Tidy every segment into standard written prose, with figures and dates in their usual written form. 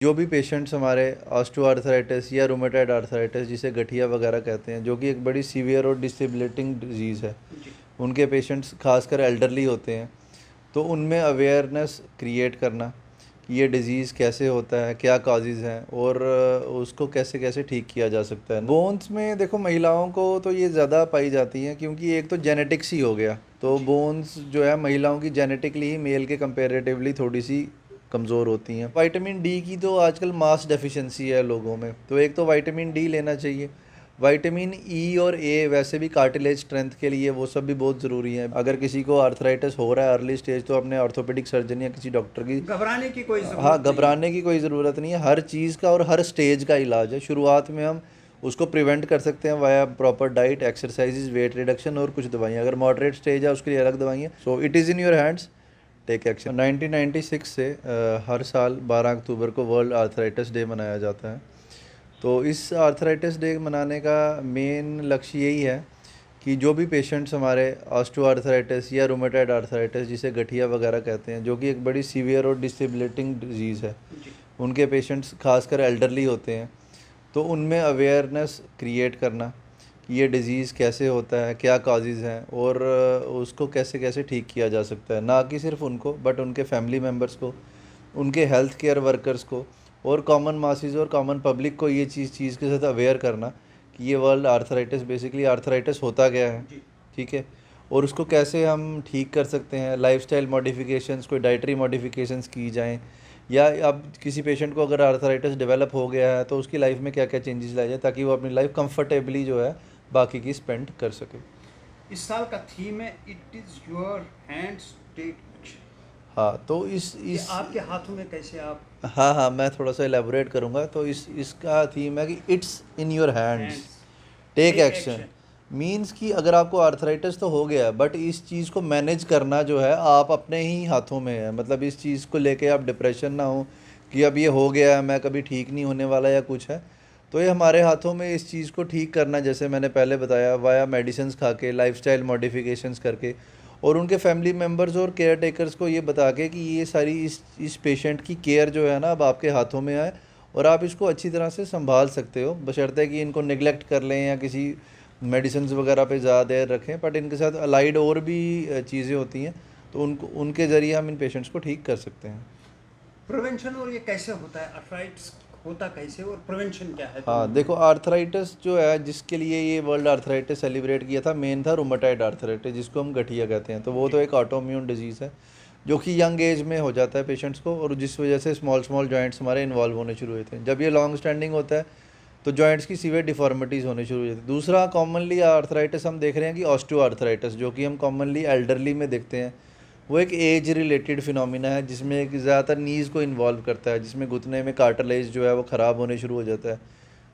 जो भी पेशेंट्स हमारे ऑस्टियोआर्थराइटिस या रूमेटॉइड आर्थराइटिस जिसे गठिया वगैरह कहते हैं, जो कि एक बड़ी सीवियर और डिसेबिलिटिंग डिजीज़ है, जी। उनके पेशेंट्स खासकर एल्डरली होते हैं। तो उनमें अवेयरनेस क्रिएट करना कि ये डिज़ीज़ कैसे होता है, क्या कॉजेज़ हैं और उसको कैसे कैसे ठीक किया जा सकता है। बोन्स में देखो, महिलाओं को तो ये ज़्यादा पाई जाती हैं क्योंकि एक तो जेनेटिक्स ही हो गया। तो जी। बोन्स जो है महिलाओं की जेनेटिकली ही मेल के कंपेरेटिवली थोड़ी सी कमज़ोर होती हैं। विटामिन डी की तो आजकल मास डेफिशिएंसी है लोगों में, तो एक तो विटामिन डी लेना चाहिए। विटामिन ई और ए वैसे भी कार्टिलेज स्ट्रेंथ के लिए वो सब भी बहुत ज़रूरी है। अगर किसी को आर्थराइटिस हो रहा है अर्ली स्टेज, तो अपने ऑर्थोपेडिक सर्जन या किसी डॉक्टर की घबराने की कोई हाँ, ज़रूरत नहीं है। घबराने की कोई ज़रूरत नहीं है। हर चीज़ का और हर स्टेज का इलाज है। शुरुआत में हम उसको प्रिवेंट कर सकते हैं via proper diet, exercises, weight reduction और कुछ दवाइयाँ। अगर मॉडरेट स्टेज है उसके लिए अलग दवाइयाँ। So it is in your hands, take action. 1996 से हर साल 12 अक्टूबर को वर्ल्ड आर्थराइटिस डे मनाया जाता है। तो इस आर्थराइटिस डे मनाने का मेन लक्ष्य यही है कि जो भी पेशेंट्स हमारे ऑस्टियोआर्थराइटिस या रूमेटॉइड आर्थराइटिस जिसे गठिया वगैरह कहते हैं, जो कि एक बड़ी सीवियर और डिसेबिलिटिंग डिजीज़ है, जी। उनके पेशेंट्स खासकर एल्डरली होते हैं। तो उनमें अवेयरनेस क्रिएट करना कि ये डिज़ीज़ कैसे होता है, क्या कॉजेज़ हैं और उसको कैसे कैसे ठीक किया जा सकता है। ना कि सिर्फ उनको, बट उनके फैमिली मेम्बर्स को, उनके हेल्थ केयर वर्कर्स को और कॉमन मासिस और कॉमन पब्लिक को ये चीज़ के साथ अवेयर करना कि ये वर्ल्ड आर्थराइटिस, बेसिकली आर्थराइटिस होता क्या है, जी। ठीक है, और उसको कैसे हम ठीक कर सकते हैं। लाइफस्टाइल मॉडिफिकेशंस, कोई डाइटरी मॉडिफिकेशंस की जाएं, या अब किसी पेशेंट को अगर आर्थराइटिस डेवलप हो गया है तो उसकी लाइफ में क्या क्या चेंजेस लाए जाए ताकि वो अपनी लाइफ कंफर्टेबली जो है बाकी की स्पेंड कर सके। इस साल का थीम है it is your hands, take action. हाँ, तो इस ये इस आपके हाथों में कैसे आप हाँ हाँ, मैं थोड़ा सा एलेबोरेट करूँगा। तो इसका थीम है कि it's in your hands, hands, take take action. Action. Means कि अगर आपको आर्थराइटिस तो हो गया है, बट इस चीज़ को मैनेज करना जो है आप अपने ही हाथों में है। मतलब इस चीज़ को लेके आप डिप्रेशन ना हो कि अब ये हो गया है, मैं कभी ठीक नहीं होने वाला या कुछ है। तो ये हमारे हाथों में इस चीज़ को ठीक करना, जैसे मैंने पहले बताया, वाया मेडिसिन खा के, लाइफस्टाइल मॉडिफिकेशंस करके और उनके फैमिली मेम्बर्स और केयर टेकर्स को ये बता के कि ये सारी इस पेशेंट की केयर जो है ना अब आपके हाथों में है और आप इसको अच्छी तरह से संभाल सकते हो, बशर्ते कि इनको नेग्लेक्ट कर लें या किसी मेडिसिन वगैरह पे ज़्यादा देर रखें। बट इनके साथ अलाइड और भी चीज़ें होती हैं, तो उनको उनके ज़रिए हम इन पेशेंट्स को ठीक कर सकते हैं। प्रिवेंशन और ये कैसे होता है, अर्थराइटिस होता कैसे और प्रिवेंशन क्या है दोनों हाँ, में? देखो, आर्थराइटिस जो है जिसके लिए ये वर्ल्ड आर्थराइटिस सेलिब्रेट किया था, मेन था रूमेटॉइड आर्थराइटिस जिसको हम गठिया कहते हैं। तो वो जी। तो एक ऑटोइम्यून डिजीज़ है जो कि यंग एज में हो जाता है पेशेंट्स को, और जिस वजह से स्मॉल स्मॉल जॉइंट्स हमारे इन्वॉल्व होने शुरू हुए थे। जब ये लॉन्ग स्टैंडिंग होता है तो जॉइंट्स की सीवियर डिफॉर्मिटीज़ होने शुरू हो जाती है। दूसरा कॉमनली आर्थराइटिस हम देख रहे हैं कि ऑस्टियो आर्थराइटिस, जो कि हम कॉमनली एल्डरली में देखते हैं, वो एक एज रिलेटेड फिनोमिना है जिसमें एक ज़्यादातर नीज़ को इन्वॉल्व करता है, जिसमें घुटने में कार्टिलेज जो है वो ख़राब होने शुरू हो जाता है,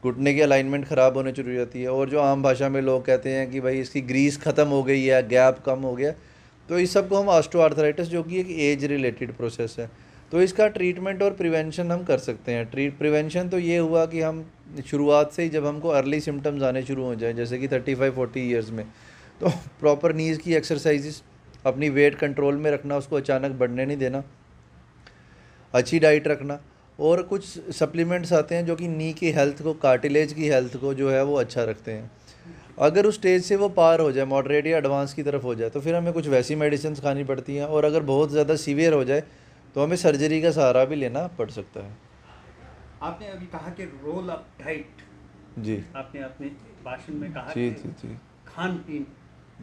घुटने की अलाइनमेंट ख़राब होने शुरू हो जाती है, और जो आम भाषा में लोग कहते हैं कि भाई इसकी ग्रीस ख़त्म हो गई है, गैप कम हो गया। तो इस सब को हम ऑस्टियोआर्थराइटिस, जो कि एक एज रिलेटेड प्रोसेस है, तो इसका ट्रीटमेंट और प्रिवेंशन हम कर सकते हैं। प्रिवेंशन तो ये हुआ कि हम शुरुआत से ही, जब हमको अर्ली सिम्टम्स आने शुरू हो जाए जैसे कि 35-40 ईयर्स में, तो प्रॉपर नीज़ की एक्सरसाइजेस, अपनी वेट कंट्रोल में रखना, उसको अचानक बढ़ने नहीं देना, अच्छी डाइट रखना, और कुछ सप्लीमेंट्स आते हैं जो कि नी की हेल्थ को, कार्टिलेज की हेल्थ को जो है वो अच्छा रखते हैं। अगर उस स्टेज से वो पार हो जाए, मॉडरेट या एडवांस की तरफ हो जाए, तो फिर हमें कुछ वैसी मेडिसिन खानी पड़ती हैं, और अगर बहुत ज़्यादा सीवियर हो जाए तो हमें सर्जरी का सहारा भी लेना पड़ सकता है। आपने अभी कहा कि रोल ऑफ डाइट, जी आपने अपने भाषण में कहा जी कि जी जी, खान पीन,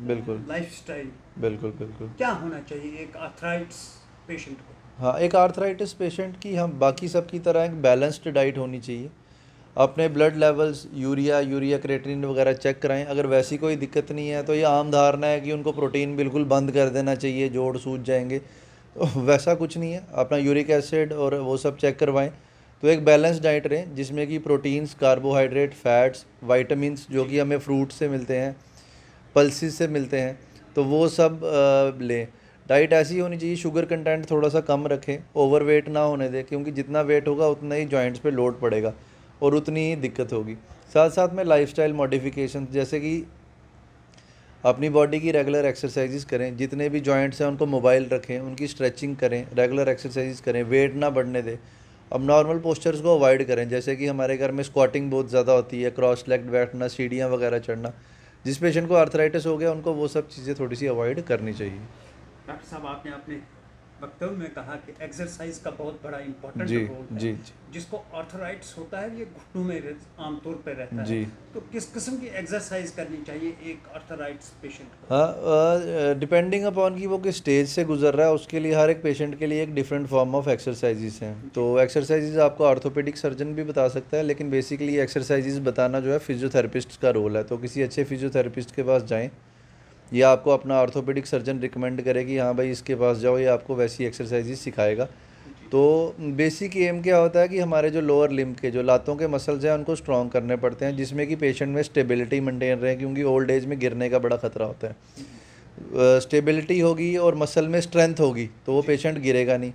बिल्कुल लाइफस्टाइल बिल्कुल बिल्कुल। क्या होना चाहिए एक आर्थराइटिस पेशेंट को? हाँ, एक आर्थराइटिस पेशेंट की हम बाकी सब की तरह एक बैलेंस्ड डाइट होनी चाहिए। अपने ब्लड लेवल्स, यूरिया क्रेटिनिन वगैरह चेक कराएं। अगर वैसी कोई दिक्कत नहीं है तो ये आम धारणा है कि उनको प्रोटीन बिल्कुल बंद कर देना चाहिए, जोड़ सूज जाएंगे, तो वैसा कुछ नहीं है। अपना यूरिक एसिड और वो सब चेक करवाएं। तो एक बैलेंस डाइट रहें जिसमें कि प्रोटीन्स, कार्बोहाइड्रेट, फैट्स, वाइटामस जो जी। कि हमें फ्रूट से मिलते हैं, पल्सिस से मिलते हैं, तो वो सब लें। डाइट ऐसी होनी चाहिए, शुगर कंटेंट थोड़ा सा कम रखें, ओवरवेट ना होने दें, क्योंकि जितना वेट होगा उतना ही जॉइंट्स पे लोड पड़ेगा और उतनी ही दिक्कत होगी। साथ साथ में लाइफस्टाइल मॉडिफिकेशन, जैसे कि अपनी बॉडी की रेगुलर एक्सरसाइजेस करें, जितने भी जॉइंट्स हैं उनको मोबाइल रखें, उनकी स्ट्रेचिंग करें, रेगुलर एक्सरसाइजेस करें, वेट ना बढ़ने दें। अब नॉर्मल पोस्चर्स को अवॉइड करें, जैसे कि हमारे घर में स्क्वाटिंग बहुत ज़्यादा होती है, क्रॉस लेग्ड बैठना, सीढ़ियाँ वगैरह चढ़ना। जिस पेशेंट को आर्थराइटिस हो गया उनको वो सब चीज़ें थोड़ी सी अवॉइड करनी चाहिए। डॉक्टर साहब, आपने अपने वक्तव्य में कहा कि एक्सरसाइज का बहुत बड़ा इम्पोर्टेंट जी रोल है। जी जी जिसको आर्थराइटिस होता है ये घुटनों में आमतौर पर रहता जी। है, तो किस किस्म की एक्सरसाइज करनी चाहिए एक आर्थराइटिस पेशेंट को? हाँ, डिपेंडिंग अपॉन कि वो किस स्टेज से गुजर रहा है उसके लिए हर एक पेशेंट के लिए एक डिफरेंट फॉर्म ऑफ एक्सरसाइजेस हैं। तो एक्सरसाइजेस आपको आर्थोपेडिक सर्जन भी बता सकता है, लेकिन बेसिकली एक्सरसाइजेस बताना जो है फिजियोथेरेपिस्ट का रोल है। तो किसी अच्छे फिजियोथेरेपिस्ट के पास जाएं, या आपको अपना आर्थोपेडिक सर्जन रिकमेंड करे कि हाँ भाई इसके पास जाओ, ये आपको वैसी एक्सरसाइजेस सिखाएगा। तो बेसिक एम क्या होता है कि हमारे जो लोअर लिम्ब के जो लातों के मसल्स हैं उनको स्ट्रॉन्ग करने पड़ते हैं, जिसमें कि पेशेंट में स्टेबिलिटी मेंटेन रहे, क्योंकि ओल्ड एज में गिरने का बड़ा खतरा होता है। स्टेबिलिटी होगी और मसल में स्ट्रेंथ होगी तो वो पेशेंट गिरेगा नहीं।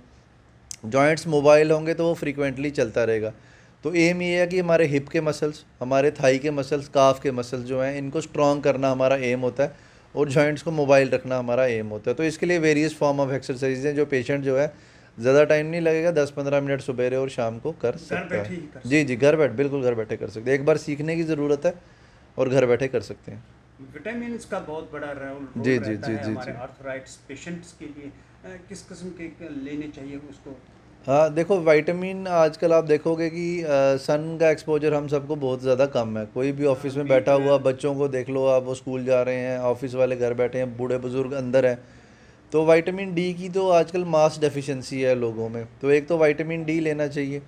जॉइंट्स मोबाइल होंगे तो वो फ्रीक्वेंटली चलता रहेगा। तो एम ये है कि हमारे हिप के मसल्स, हमारे थाई के मसल्स, काफ के मसल्स जो हैं इनको स्ट्रॉन्ग करना हमारा एम होता है, और जॉइंट्स को मोबाइल रखना हमारा एम होता है। तो इसके लिए वेरियस फॉर्म ऑफ एक्सरसाइज हैं जो पेशेंट जो है ज़्यादा टाइम नहीं लगेगा, 10-15 मिनट सुबह और शाम को कर सकता बैठे ही है। कर जी जी, घर बैठ बिल्कुल घर बैठे कर सकते हैं। एक बार सीखने की ज़रूरत है और घर बैठे कर सकते हैं। विटामिन्स का बहुत बड़ा रोल जी जी रहता जी है जी हमारे जी। आर्थराइटिस पेशेंट्स के लिए। किस किस्म के लेने चाहिए उसको? हाँ देखो, विटामिन आजकल आप देखोगे कि सन का एक्सपोजर हम सबको बहुत ज़्यादा कम है। कोई भी ऑफिस में बैठा हुआ बच्चों को देख लो आप, वो स्कूल जा रहे हैं, ऑफिस वाले घर बैठे हैं, बूढ़े बुजुर्ग अंदर हैं। तो विटामिन डी की तो आजकल मास डेफिशिएंसी है लोगों में, तो एक तो विटामिन डी लेना चाहिए।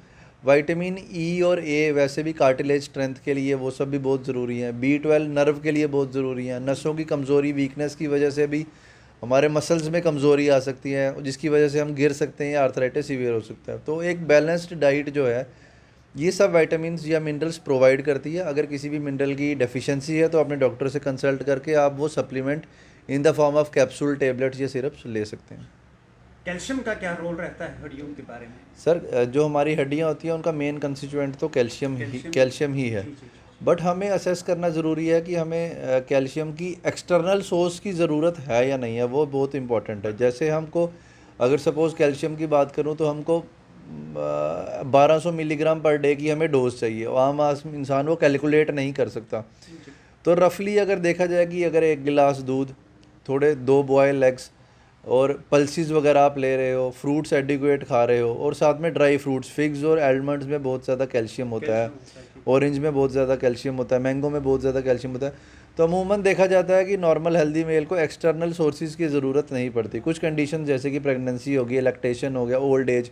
विटामिन ई और ए वैसे भी कार्टिलेज स्ट्रेंथ के लिए वो सब भी बहुत ज़रूरी हैं। B12 नर्व के लिए बहुत ज़रूरी है। नसों की कमज़ोरी, वीकनेस की वजह से भी हमारे मसल्स में कमज़ोरी आ सकती है, जिसकी वजह से हम गिर सकते हैं या आर्थराइटिस सीवियर हो सकता है। तो एक बैलेंस्ड डाइट जो है ये सब विटामिन्स या मिनरल्स प्रोवाइड करती है। अगर किसी भी मिनरल की डेफिशिएंसी है तो अपने डॉक्टर से कंसल्ट करके आप वो supplement in the form of capsule, tablets या सिरप्स ले सकते हैं। कैल्शियम का क्या रोल रहता है हड्डियों के बारे में? सर, जो हमारी हड्डियाँ होती हैं उनका मेन कंस्टिट्यूएंट तो कैल्शियम ही है। जी जी। बट हमें असेस करना ज़रूरी है कि हमें कैल्शियम की एक्सटर्नल सोर्स की ज़रूरत है या नहीं है, वो बहुत इंपॉर्टेंट है। जैसे हमको अगर सपोज़ कैल्शियम की बात करूँ तो हमको 1200 मिलीग्राम पर डे की हमें डोज चाहिए। आम इंसान वो कैलकुलेट नहीं कर सकता। जी। तो रफली अगर देखा जाए कि अगर 1 गिलास दूध, थोड़े 2 बॉयल एग्स और पल्सीज वगैरह आप ले रहे हो, फ्रूट्स एडिक्वेट खा रहे हो, और साथ में ड्राई फ्रूट्स, फिग्स और आलमंड्स में बहुत ज़्यादा कैल्शियम होता है, ऑरेंज में बहुत ज़्यादा कैल्शियम होता है, मैंगो में बहुत ज़्यादा कैल्शियम होता है। तो अमूमन देखा जाता है कि नॉर्मल हेल्दी मेल को एक्सटर्नल सोर्सेज की ज़रूरत नहीं पड़ती। कुछ कंडीशन जैसे कि प्रेगनेंसी हो गई, लैक्टेशन हो गया, ओल्ड एज,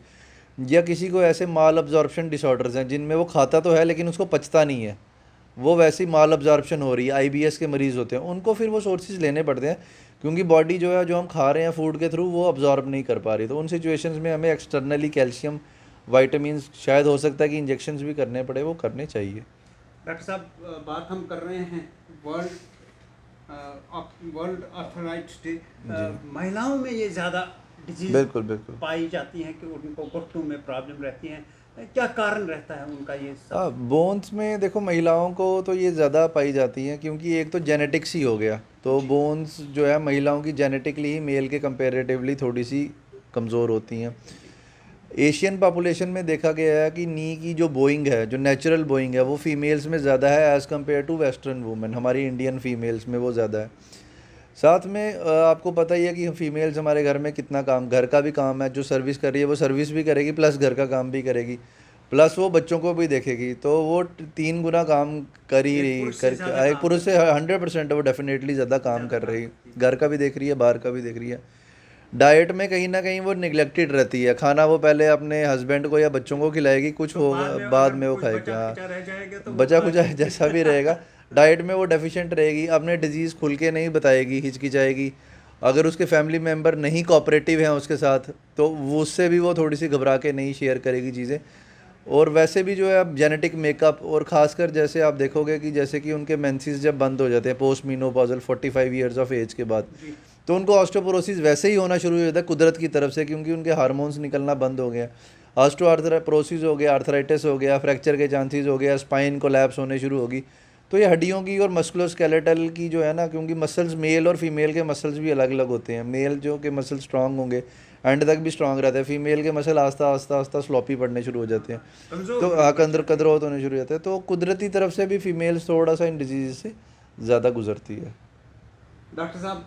या किसी को ऐसे माल अब्जॉर्प्शन डिसऑर्डर्स हैं जिनमें वो खाता तो है लेकिन उसको पचता नहीं है, वो वैसी माल अब्जॉर्प्शन हो रही है, IBS के मरीज़ होते हैं, उनको फिर वो सोर्सेज लेने पड़ते हैं, क्योंकि बॉडी जो है जो हम खा रहे हैं फूड के थ्रू वो अब्जॉर्ब नहीं कर पा रही। तो उन सिचुएशंस में हमें एक्सटर्नली कैल्शियम, विटामिन्स, शायद हो सकता है कि इंजेक्शंस भी करने पड़े, वो करने चाहिए। डॉक्टर साहब, बात हम कर रहे हैं वर्ल्ड आर्थराइटिस डे। महिलाओं में ये ज़्यादा डिजीज बिल्कुल बिल्कुल। पाई जाती हैं कि उनको घुटनों में प्रॉब्लम रहती हैं। क्या कारण रहता है उनका ये सब? हाँ, बोन्स में देखो महिलाओं को तो ये ज़्यादा पाई जाती हैं, क्योंकि एक तो जेनेटिक्स ही हो गया। तो बोन्स जो है महिलाओं की जेनेटिकली ही मेल के कंपेरेटिवली थोड़ी सी कमज़ोर होती हैं। एशियन पॉपुलेशन में देखा गया है कि नी की जो बोइंग है, जो नेचुरल बोइंग है, वो फीमेल्स में ज़्यादा है as compared to western women. हमारी इंडियन फीमेल्स में वो ज़्यादा है। साथ में आपको पता ही है कि फीमेल्स हमारे घर में कितना काम, घर का भी काम है, जो सर्विस कर रही है वो सर्विस भी करेगी, प्लस घर का काम भी करेगी, प्लस वो बच्चों को भी देखेगी। तो वो 3 गुना काम कर ही रही, एक पुरुष से 100% वो डेफिनेटली ज़्यादा काम कर रही, घर का भी देख रही है, बाहर का भी देख रही है। डाइट में कहीं ना कहीं वो निगलेक्टेड रहती है। खाना वो पहले अपने हस्बैंड को या बच्चों को खिलाएगी, कुछ होगा बाद में वो खाएगी। हाँ, बचा कुचा जैसा भी रहेगा, डाइट में वो डेफिशिएंट रहेगी, अपने डिजीज़ खुल के नहीं बताएगी, हिचकिचाएगी। अगर उसके फैमिली मेम्बर नहीं कोऑपरेटिव हैं उसके साथ तो वो उससे भी वो थोड़ी सी घबरा के नहीं शेयर करेगी चीज़ें। और वैसे भी जो है अब जेनेटिक मेकअप, और ख़ासकर जैसे आप देखोगे कि जैसे कि उनके मेंसेस जब बंद हो जाते हैं post menopausal 45 years of age के बाद, तो उनको ऑस्टियोपोरोसिस वैसे ही होना शुरू हो जाता है कुदरत की तरफ से, क्योंकि उनके हार्मोन्स निकलना बंद हो गया। ऑस्टियोआर्थराइटिस हो गया, आर्थराइटिस हो गया, फ्रैक्चर के चांसेस हो गया, स्पाइन कोलैप्स होने शुरू होगी। तो ये हड्डियों की और मस्कुलोस्केलेटल की जो है ना, क्योंकि मसल्स मेल और फीमेल के मसल्स भी अलग अलग होते हैं। मेल जो के मसल स्ट्रांग होंगे, एंड तक भी स्ट्रांग रहता है। फीमेल के मसल आस्ता आस्ता आस्ता स्लॉपी पड़ने शुरू हो जाते हैं, कमजोर तो कदरोत होने शुरू हो जाते हैं। तो कुदरती तरफ से भी फीमेल्स थोड़ा सा इन डिजीज से ज़्यादा गुजरती है। डॉक्टर साहब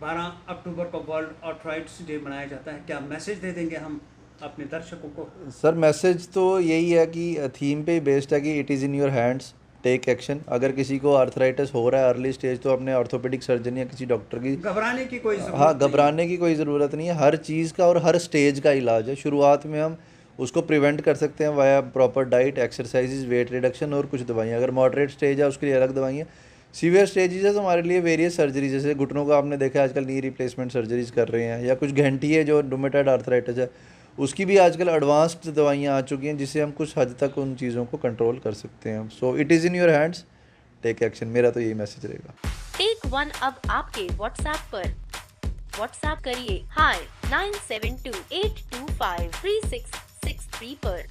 12 अक्टूबर को वर्ल्ड आर्थराइटिस डे मनाया जाता है, क्या मैसेज दे देंगे हम अपने दर्शकों को? सर मैसेज तो यही है कि थीम पे ही बेस्ड है कि it is in your hands, take action. अगर किसी को आर्थराइटिस हो रहा है अर्ली स्टेज, तो अपने ऑर्थोपेडिक सर्जन या किसी डॉक्टर की घबराने की कोई जरूरत हाँ नहीं। घबराने की कोई ज़रूरत नहीं है। हर चीज़ का और हर स्टेज का इलाज है। शुरुआत में हम उसको प्रिवेंट कर सकते हैं via proper diet, exercises, weight reduction और कुछ दवाइयाँ। अगर मॉडरेट स्टेज है उसके लिए अलग दवाइयाँ। सीवियर स्टेजेस है तो हमारे लिए वेरियस सर्जरी, जैसे घुटनों का आपने देखा है आजकल नी रिप्लेसमेंट सर्जरीज कर रहे हैं, या कुछ घंटी है जो रूमेटॉइड आर्थराइटिस है उसकी भी आजकल एडवांस्ड दवाइयाँ आ चुकी हैं जिससे हम कुछ हद तक उन चीज़ों को कंट्रोल कर सकते हैं। So it is in your hands, take action. मेरा तो यही मैसेज रहेगा। टेक वन अब आपके व्हाट्सएप पर। व्हाट्सएप करिए हाय 9728253663 पर।